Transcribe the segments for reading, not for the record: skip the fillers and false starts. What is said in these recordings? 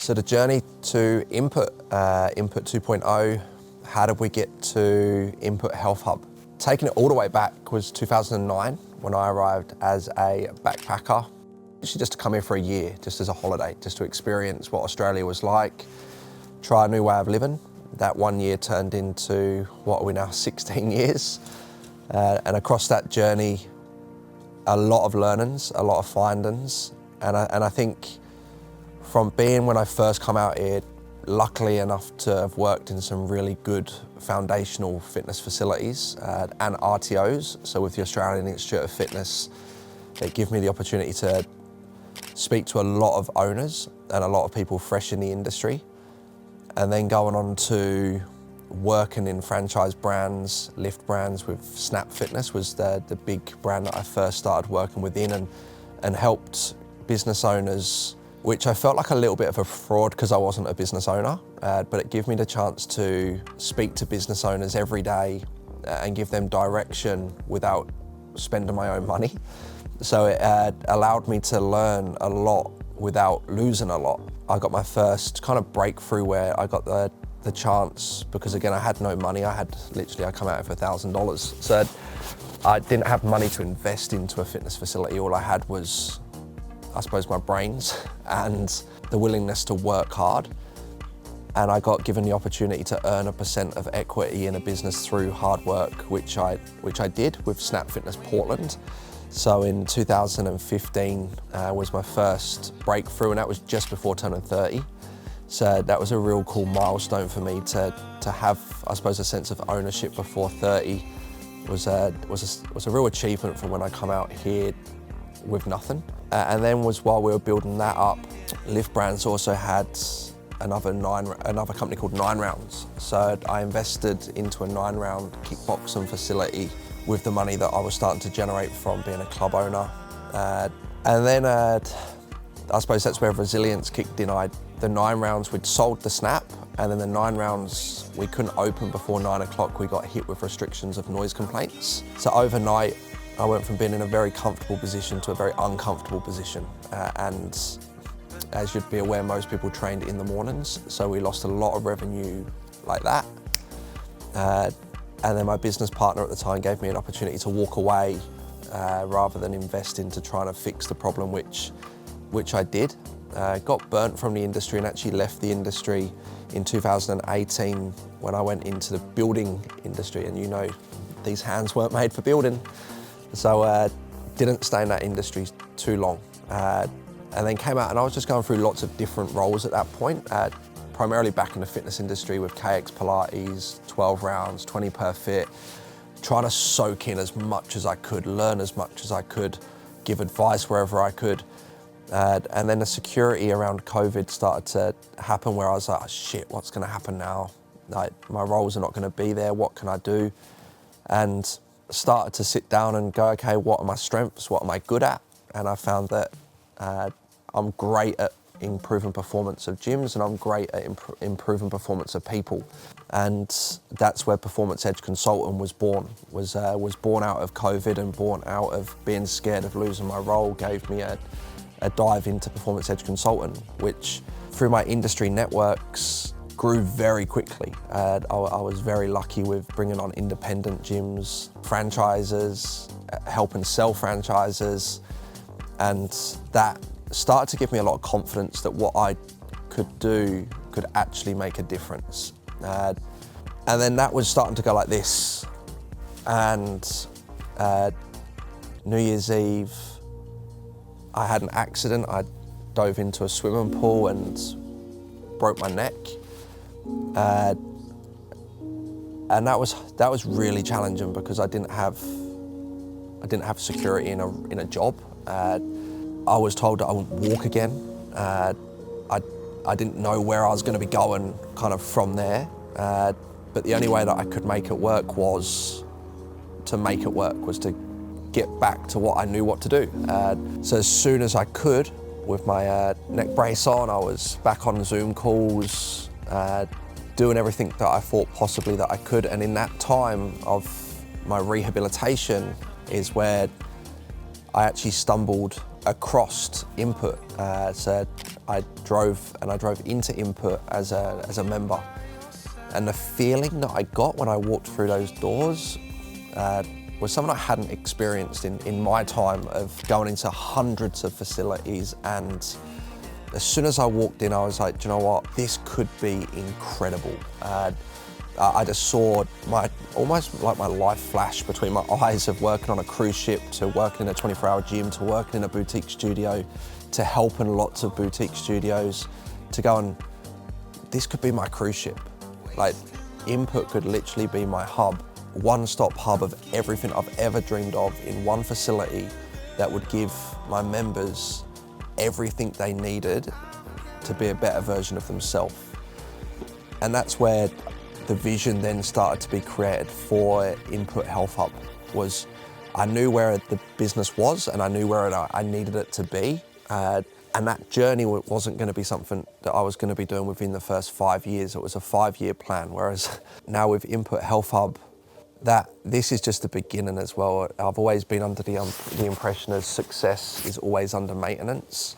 So the journey to Input 2.0, how did we get to Input Health Hub? Taking it all the way back was 2009 when I arrived as a backpacker. Actually just to come here for a year, just as a holiday, just to experience what Australia was like, try a new way of living. That 1 year turned into, what are we now, 16 years. And across that journey, a lot of learnings, a lot of findings. And I think from being when I first come out here, luckily enough to have worked in some really good foundational fitness facilities and RTOs. So with the Australian Institute of Fitness, it gave me the opportunity to speak to a lot of owners and a lot of people fresh in the industry. And then going on to working in franchise brands, lift brands with Snap Fitness was the big brand that I first started working within and helped business owners, which I felt like a little bit of a fraud because I wasn't a business owner, but it gave me the chance to speak to business owners every day and give them direction without spending my own money. So it allowed me to learn a lot without losing a lot. I got my first kind of breakthrough where I got the chance, because again, I had no money. I come out with $1,000. So I didn't have money to invest into a fitness facility. All I had was, I suppose, my brains and the willingness to work hard. And I got given the opportunity to earn 1% of equity in a business through hard work, which I did with Snap Fitness Portland. So in 2015 was my first breakthrough, and that was just before turning 30. So that was a real cool milestone for me to have, I suppose, a sense of ownership before 30 was a real achievement from when I come out here with nothing. And then while we were building that up, Lift Brands also had another company called 9 Rounds. So I invested into a 9-round kickboxing facility with the money that I was starting to generate from being a club owner. And then I suppose that's where resilience kicked in. The 9 rounds, we'd sold the Snap, and then the 9 rounds, we couldn't open before 9 o'clock. We got hit with restrictions of noise complaints. So overnight, I went from being in a very comfortable position to a very uncomfortable position. And as you'd be aware, most people trained in the mornings, so we lost a lot of revenue like that. And then my business partner at the time gave me an opportunity to walk away rather than invest into trying to fix the problem, which I did. Got burnt from the industry and actually left the industry in 2018 when I went into the building industry, and you know, these hands weren't made for building. So didn't stay in that industry too long. And then came out, and I was just going through lots of different roles at that point, primarily back in the fitness industry with KX Pilates, 12 rounds, 20 per fit, trying to soak in as much as I could, learn as much as I could, give advice wherever I could. And then the security around COVID started to happen where I was like, oh, shit, what's gonna happen now? Like, my roles are not gonna be there, what can I do? And started to sit down and go, okay, what are my strengths? What am I good at? And I found that I'm great at improving performance of gyms, and I'm great at improving performance of people. And that's where Performance Edge Consultant was born. Was born out of COVID and born out of being scared of losing my role. Gave me a dive into Performance Edge Consultant, which through my industry networks grew very quickly. I was very lucky with bringing on independent gyms, franchises, helping sell franchises, and that started to give me a lot of confidence that what I could do could actually make a difference. And then that was starting to go like this. And New Year's Eve, I had an accident. I dove into a swimming pool and broke my neck. And that was really challenging because I didn't have security in a job. I was told that I wouldn't walk again. I didn't know where I was going to be going kind of from there. But the only way that I could make it work was to get back to what I knew what to do. So as soon as I could, with my neck brace on, I was back on Zoom calls, doing everything that I thought possibly that I could. And in that time of my rehabilitation is where I actually stumbled across Input. So I drove into Input as a member. And the feeling that I got when I walked through those doors was something I hadn't experienced in my time of going into hundreds of facilities. And as soon as I walked in, I was like, do you know what? This could be incredible. I just saw almost like my life flash between my eyes of working on a cruise ship to working in a 24-hour gym to working in a boutique studio to helping lots of boutique studios to going, this could be my cruise ship. Like, Input could literally be my hub, one-stop hub of everything I've ever dreamed of in one facility that would give my members everything they needed to be a better version of themselves. And that's where the vision then started to be created for Input Health Hub. Was I knew where the business was and I knew where I needed it to be. And that journey wasn't going to be something that I was going to be doing within the first 5 years. It was a 5-year plan. Whereas now with Input Health Hub, this is just the beginning as well. I've always been under the impression that success is always under maintenance,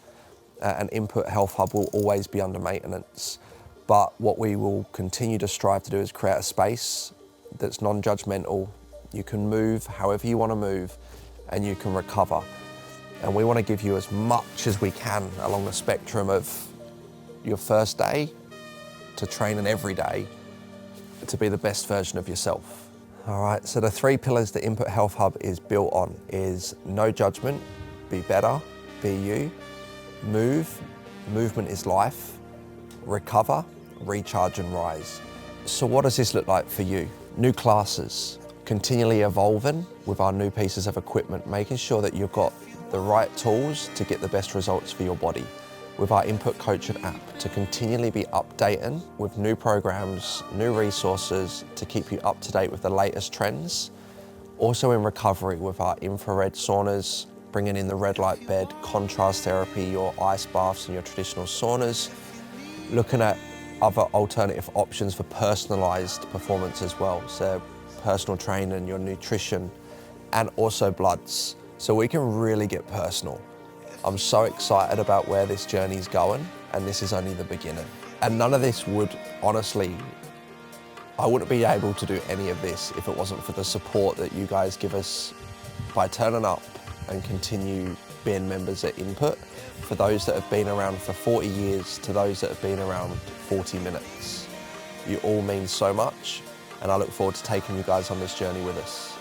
and Input Health Hub will always be under maintenance. But what we will continue to strive to do is create a space that's non-judgmental. You can move however you want to move, and you can recover. And we want to give you as much as we can along the spectrum of your first day to training every day to be the best version of yourself. All right, so the 3 pillars that Input Health Hub is built on is no judgment, be better, be you, move, movement is life, recover, recharge and rise. So what does this look like for you? New classes, continually evolving with our new pieces of equipment, making sure that you've got the right tools to get the best results for your body. With our Input Coaching app to continually be updating with new programs, new resources to keep you up to date with the latest trends. Also in recovery with our infrared saunas, bringing in the red light bed, contrast therapy, your ice baths and your traditional saunas. Looking at other alternative options for personalized performance as well. So personal training, your nutrition, and also bloods. So we can really get personal. I'm so excited about where this journey's going, and this is only the beginning. And none of this would, honestly, I wouldn't be able to do any of this if it wasn't for the support that you guys give us by turning up and continue being members at Input. For those that have been around for 40 years to those that have been around 40 minutes. You all mean so much, and I look forward to taking you guys on this journey with us.